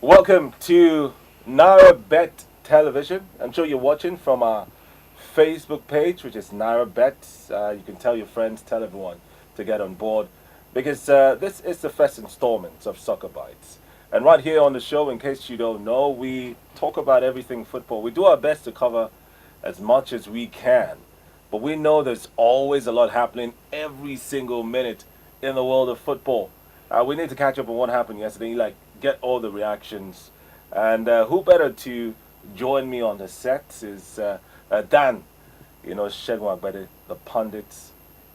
Welcome to Naira Bet Television. I'm sure you're watching from our Facebook page, which is Naira Bet. You can tell your friends, tell everyone to get on board because this is the first installment of Soccer Bites. And right here on the show, in case you don't know, we talk about everything football. We do our best to cover as much as we can, but we know there's always a lot happening every single minute in the world of football. We need to catch up on what happened yesterday, like get all the reactions. And who better to join me on the set is Dan, Shegun Agbede, the pundit.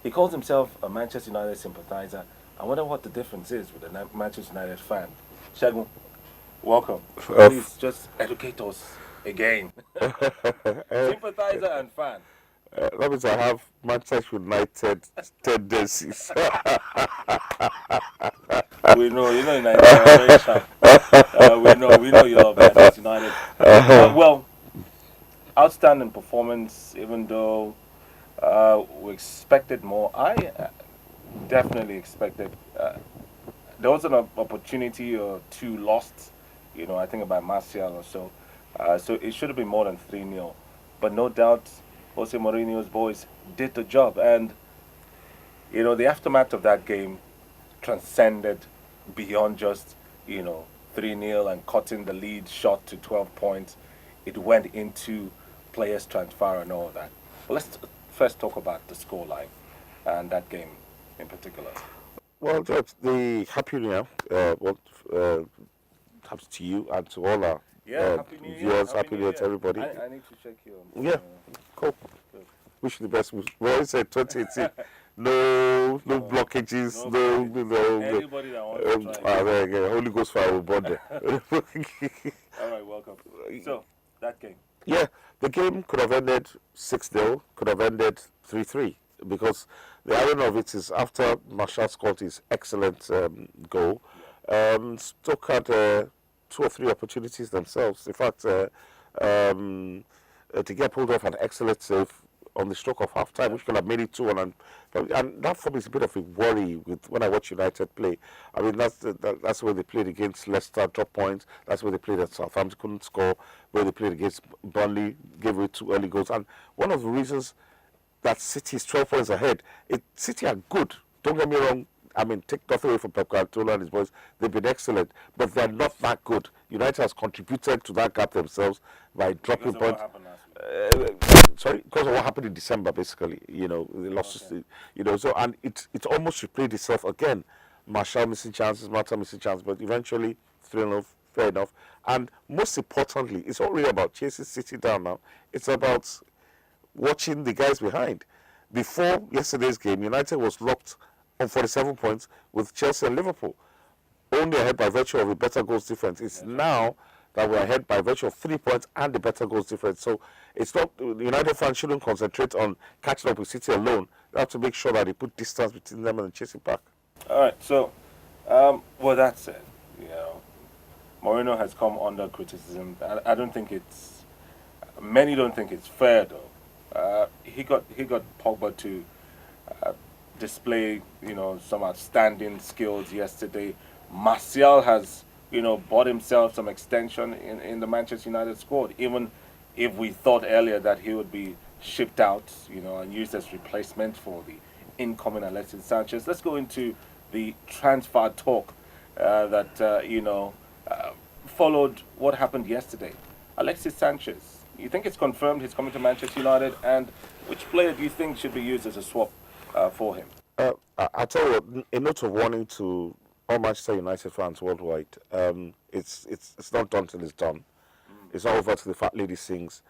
He calls himself a Manchester United sympathizer. I wonder what the difference is with a Manchester United fan. Shegun, welcome. Please just educate us again. Sympathizer and fan. That means I have Manchester United tendencies. We know, in Nigeria, very sharp. We know you love Manchester United. Well, outstanding performance, even though we expected more. I definitely expected. There was an opportunity or two lost, I think about Martial or so. So it should have been more than 3-0. But no doubt, Jose Mourinho's boys did the job. And, the aftermath of that game transcended beyond just, 3-0 and cutting the lead shot to 12 points. It went into players transfer and all that. But let's first talk about the scoreline and that game in particular. Well, George, the Happy New Year happens to you and to all our Happy New Year. viewers. Happy New Year to everybody. I need to check you. Yeah, cool. Good. Wish you the best. We always said 2018. No blockages. No. Anybody that wants to try. There again. Holy Ghost fire will burn there. All right, welcome. So, that game. Yeah, the game could have ended 6-0, could have ended 3-3, because the irony of it is after Martial scored his excellent goal, Stoke had 2 or 3 opportunities themselves. In fact, to get pulled off an excellent save on the stroke of half time, which could have made it 2-1, and that for me is a bit of a worry with when I watch United play. I mean, that's where they played against Leicester, drop points. That's where they played at Southampton, couldn't score. Where they played against Burnley, gave away 2 early goals. And one of the reasons that City is 12 points ahead, City are good. Don't get me wrong. I mean, take nothing away from Pep Guardiola and his boys. They've been excellent, but they're not that good. United has contributed to that gap themselves by dropping points. Because of what happened in December, basically. They lost. Okay. So and it almost replayed itself again. Martial missing chances, Mata missing chances, but eventually 3-0, fair enough. And most importantly, it's not really about chasing City down now. It's about watching the guys behind. Before yesterday's game, United was locked on 47 points with Chelsea and Liverpool, only ahead by virtue of a better goals difference. It's now that we're ahead by virtue of 3 points and the better goals difference. So it's not, the United fans shouldn't concentrate on catching up with City alone. They have to make sure that they put distance between them and the chasing pack. All right, so, that said, Mourinho has come under criticism. I don't think many don't think it's fair though. He got Pogba to display, some outstanding skills yesterday. Martial has, bought himself some extension in the Manchester United squad, even if we thought earlier that he would be shipped out, and used as replacement for the incoming Alexis Sanchez. Let's go into the transfer talk that, followed what happened yesterday. Alexis Sanchez, you think it's confirmed he's coming to Manchester United, and which player do you think should be used as a swap for him? I'll tell you what, a note of warning to all Manchester United fans worldwide. It's not done till it's done. It's not over till the fat lady sings.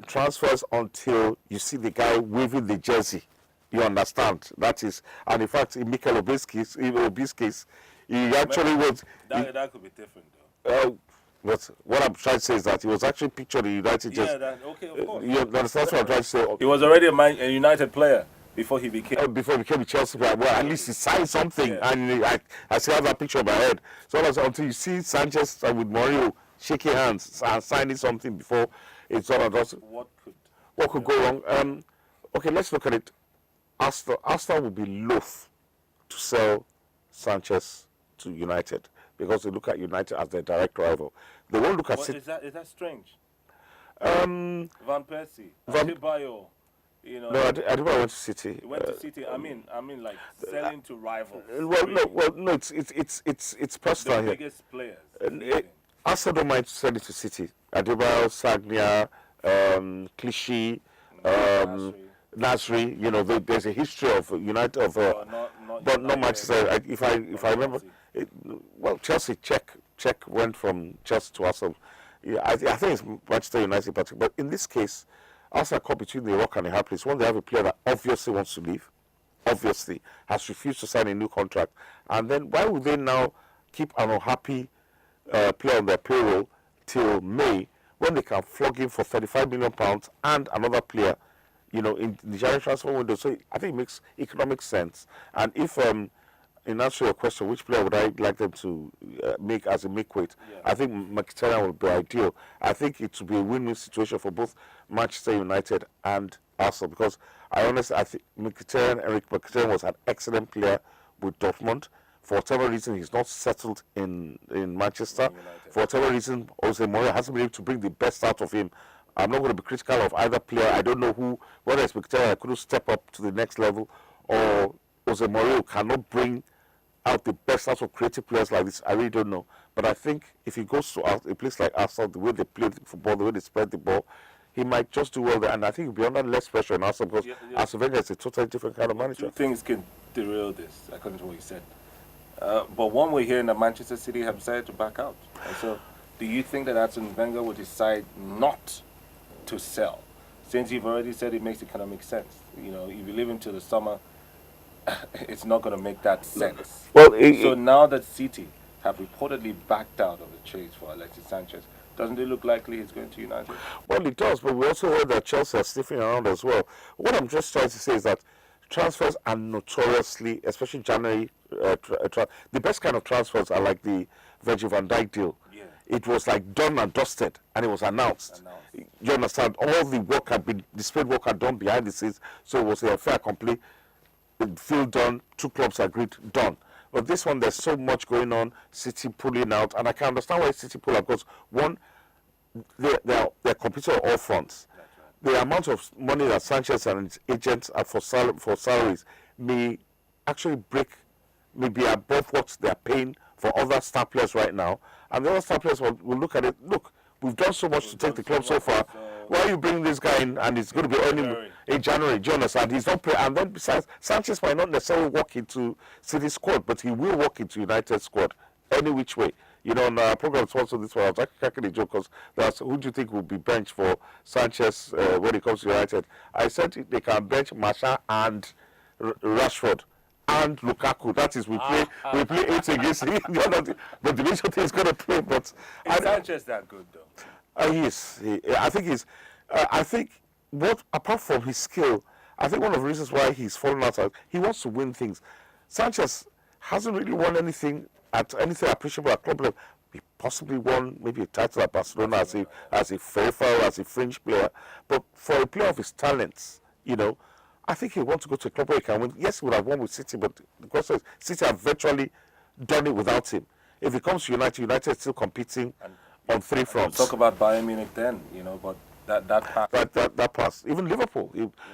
Transfers until you see the guy waving the jersey. You understand? That is, and in fact, in Mikel Obi's case, he actually was. That could be different though. But what I'm trying to say is that he was actually pictured in United. Okay, of course. You understand what I'm trying to say? He was already a United player before he became a Chelsea player. Well, at least he signed something, and I still have that picture in my head. So until you see Sanchez with Mourinho shaking hands and signing something before it's all about what could go wrong. Okay, let's look at it. Arsenal would be loath to sell Sanchez to United because they look at United as their direct rival. They won't look at What City. is that strange? Um, Van Persie, Van- Adebayo, you know, no, I don't went to City. he went to City. I mean, like selling to rivals. No, it's personal The here. biggest players. Arsenal don't mind sending to City. Adebayo, Sagna, Clichy, Nasri. You know, there's a history of United but not Manchester. If I remember, Chelsea check went from Chelsea to Arsenal. Yeah, I think it's Manchester United, but in this case, Arsenal caught between the rock and the hard place. When they have a player that obviously wants to leave, obviously has refused to sign a new contract, and then why would they now keep an unhappy player on their payroll till May when they can flog him for £35 million and another player, you know, in the January transfer window? So I think it makes economic sense. And if in answer to your question, which player would I like them to make as a midweight? Yeah. I think Mkhitaryan would be ideal. I think it would be a win-win situation for both Manchester United and Arsenal, because I think Eric Mkhitaryan was an excellent player with Dortmund. For whatever reason, he's not settled in Manchester. For whatever reason, Jose Mourinho hasn't been able to bring the best out of him. I'm not going to be critical of either player. I don't know whether it's Mkhitaryan that couldn't step up to the next level, or Jose Mourinho cannot bring out the best out of creative players like this. I really don't know. But I think if he goes to a place like Arsenal, the way they play football, the way they spread the ball, he might just do well there. And I think he'll be under less pressure in Arsenal, because Arsene Wenger is a totally different kind of manager. Two things can derail this, according to what you said. But one, we're hearing that Manchester City have decided to back out. And so, do you think that Arsene Wenger will decide not to sell? Since you've already said it makes economic sense. You know, if you leave him till the summer, it's not going to make that sense. Well, so now that City have reportedly backed out of the chase for Alexis Sanchez, doesn't it look likely he's going to United? Well, it does, but we also heard that Chelsea are sniffing around as well. What I'm just trying to say is that transfers are notoriously, especially January, the best kind of transfers are like the Virgil van Dijk deal. Yeah. It was like done and dusted, and it was announced. You understand? All the work had been, the spade work had done behind the scenes, so it was a fait accompli. Feel done, two clubs agreed, done. But this one, there's so much going on, City pulling out, and I can understand why City pull out, because one, they're competing on all fronts. Right. The amount of money that Sanchez and his agents are for salaries may actually be above what they're paying for other star players right now. And the other star players will look at it, look, we've done so much to take the club so far. Why are you bringing this guy in and he's going to be earning in January, Jonas, and he's not playing? And then besides, Sanchez might not necessarily walk into City's squad, but he will walk into United's squad any which way. You know, on our program sponsored this one, I was actually cracking a joke, because who do you think will be benched for Sanchez when it comes to United? I said they can bench Martial and Rashford and Lukaku. That is, we play 8 against him. But the major thing is going to play. But is Sanchez that good though? He is. I think he's. I think apart from his skill, I think one of the reasons why he's fallen out, he wants to win things. Sanchez hasn't really won anything appreciable at club level. He possibly won maybe a title at Barcelona as a peripheral, as a fringe player. But for a player of his talents, you know, I think he wants to go to a club where he can win. Yes, he would have won with City, but the question is, City have virtually done it without him. If he comes to United is still competing on 3 fronts. We'll talk about Bayern Munich then, you know, but that passed. That passed. Even Liverpool.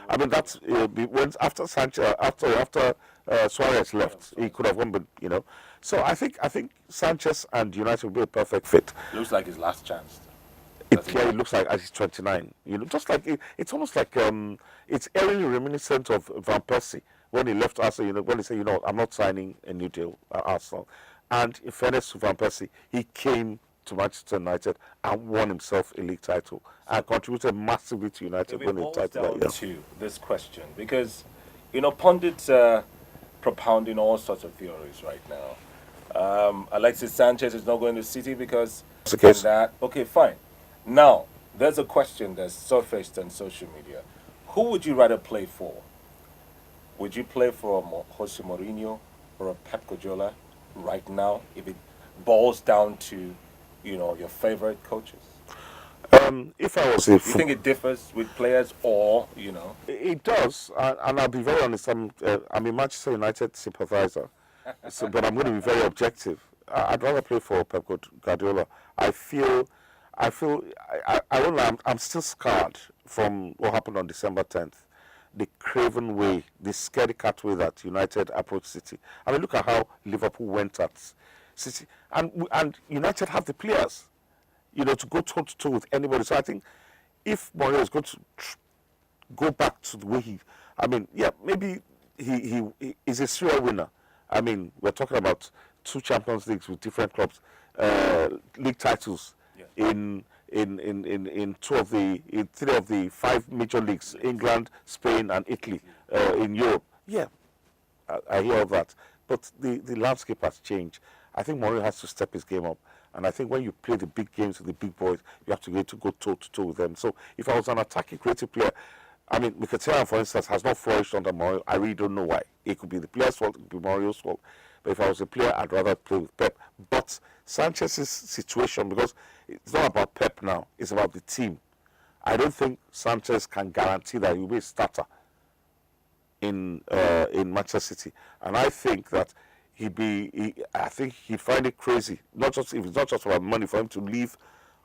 I mean, that's when after Sanchez, after Suarez left, he could have won, but you know. So I think Sanchez and United will be a perfect fit. Looks like his last chance. It looks like as he's 29. You know, just like it's almost like it's eerily reminiscent of Van Persie when he left Arsenal. You know, when he said, you know, I'm not signing a new deal at Arsenal. And in fairness to Van Persie, he came to Manchester United and won himself a league title and contributed massively to United winning the title. To this question, because you know, pundits are propounding all sorts of theories right now. Alexis Sanchez is not going to City because of that. Okay, fine. Now there's a question that's surfaced on social media. Who would you rather play for? Would you play for Jose Mourinho or a Pep Guardiola right now, if it boils down to, you know, your favorite coaches? If I was you think it differs with players, or you know? It does, and I'll be very honest. I'm a Manchester United sympathizer, but I'm going to be very objective. I'd rather play for Pep Guardiola. I feel, I won't lie, I'm still scarred from what happened on December 10th. The craven way, the scaredy cat way that United approached City. I mean, look at how Liverpool went at City, and United have the players, to go toe to toe with anybody. So I think if Mourinho is going to go back to the way I mean, yeah, maybe he is a serial winner. I mean, we're talking about 2 Champions Leagues with different clubs, league titles in 3 of the 5 major leagues, England, Spain, and Italy, in Europe. Yeah, I hear all that, but the landscape has changed. I think Mourinho has to step his game up. And I think when you play the big games with the big boys, you have to be able to go toe-to-toe with them. So if I was an attacking creative player, I mean, Mkhitaryan, for instance, has not flourished under Mourinho. I really don't know why. It could be the player's fault, it could be Mourinho's fault. But if I was a player, I'd rather play with Pep. But Sanchez's situation, because it's not about Pep now, it's about the team. I don't think Sanchez can guarantee that he'll be a starter in Manchester City. And I think that I think he'd find it crazy. If it's not just about money for him to leave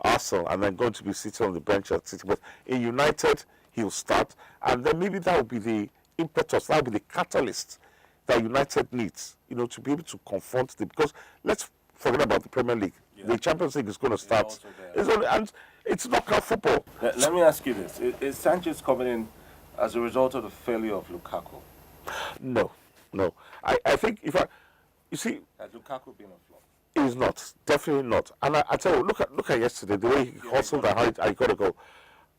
Arsenal and then going to be sitting on the bench at City, but in United he'll start, and then maybe that will be the impetus, that will be the catalyst that United needs, to be able to confront because let's forget about the Premier League. Yeah. The Champions League is going to start. And it's knockout football. Let me ask you this: Is Sanchez coming in as a result of the failure of Lukaku? No. I think you see, has Lukaku been a flop? He's not, definitely not. And I tell you, look at yesterday, the way he hustled and how I got to go.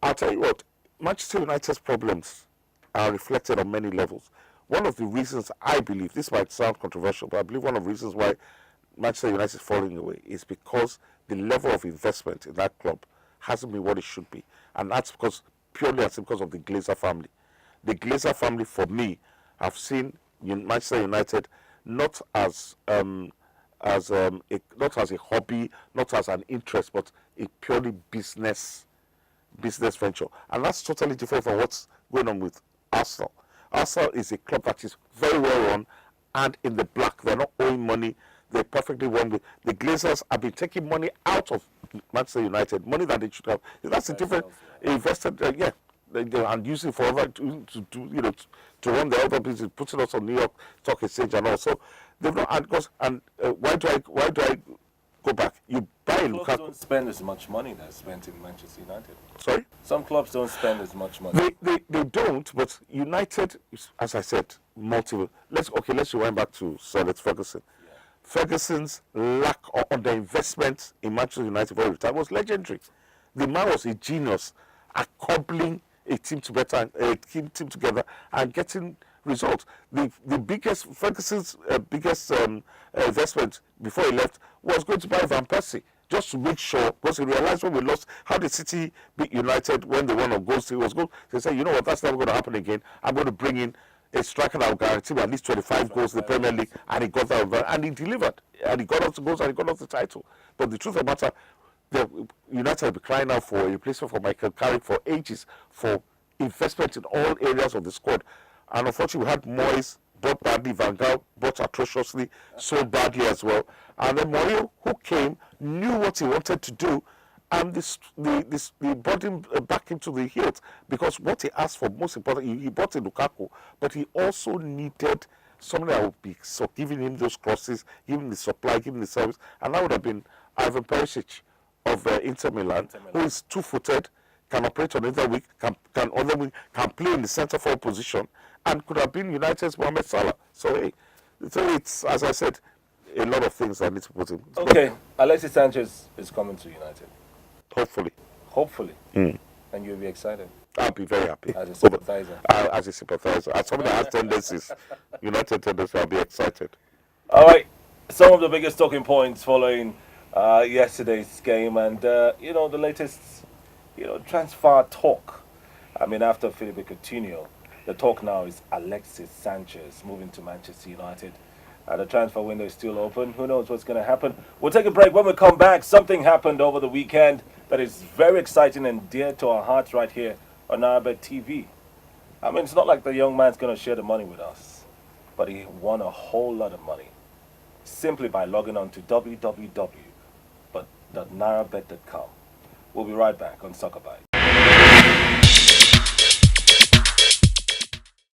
I'll tell you what, Manchester United's problems are reflected on many levels. One of the reasons I believe, this might sound controversial, but I believe one of the reasons why Manchester United is falling away is because the level of investment in that club hasn't been what it should be. And that's purely because of the Glazer family. The Glazer family, for me, have seen Manchester United not as a hobby, not as an interest, but a purely business venture. And that's totally different from what's going on with Arsenal. Arsenal is a club that is very well run and in the black. They're not owing money. They're perfectly run with. The Glazers have been taking money out of Manchester United, money that they should have. That's a different invested. And using it for other to run the other business, putting us on New York Stock Exchange and all. So they've not. Why do I go back? You buy Lukaku. Clubs don't spend as much money that's spent in Manchester United. Sorry? Some clubs don't spend as much money. They don't, but United, as I said, multiple. Let's rewind back to Sir Alex Ferguson. Yeah. Ferguson's lack of underinvestment in Manchester United for time was legendary. The man was a genius at cobbling a team together and getting results. The biggest Ferguson's biggest investment before he left was going to buy Van Persie, just to make sure, because he realized when we lost, how did City beat United when they won on goals? It was good. They said, you know what, that's never going to happen again. I'm going to bring in a striker that will guarantee at least 25 goals in the Premier League, and he got that, and he delivered, and he got us the goals, and he got us the title. But the truth of the matter, United will be crying out for a replacement for Michael Carrick for ages, for investment in all areas of the squad. And unfortunately, we had Moyes, bought badly, Van Gaal bought atrociously, sold badly as well. And then Mourinho, who came, knew what he wanted to do, and they brought him back into the hilt, because what he asked for, most important, he bought in Lukaku, but he also needed somebody that would be giving him those crosses, giving the supply, giving the service, and that would have been Ivan Perisic of Inter Milan, who is two-footed, can operate on either wing, can play in the centre forward position, and could have been United's Mohamed Salah. So it's, as I said, a lot of things I need to put in. Okay, Alexis Sanchez is coming to United. Hopefully. And you'll be excited. I'll be very happy. As a sympathizer. As somebody that has tendencies, United tendencies, I'll be excited. All right, some of the biggest talking points following yesterday's game, and the latest transfer talk. I mean, after Felipe Coutinho, the talk now is Alexis Sanchez moving to Manchester United. The transfer window is still open. Who knows what's going to happen? We'll take a break. When we come back, something happened over the weekend that is very exciting and dear to our hearts right here on NaraBet TV. I mean, it's not like the young man's going to share the money with us, but he won a whole lot of money. simply by logging on to www.nairabet.com. We'll be right back on SOCCERBYTES.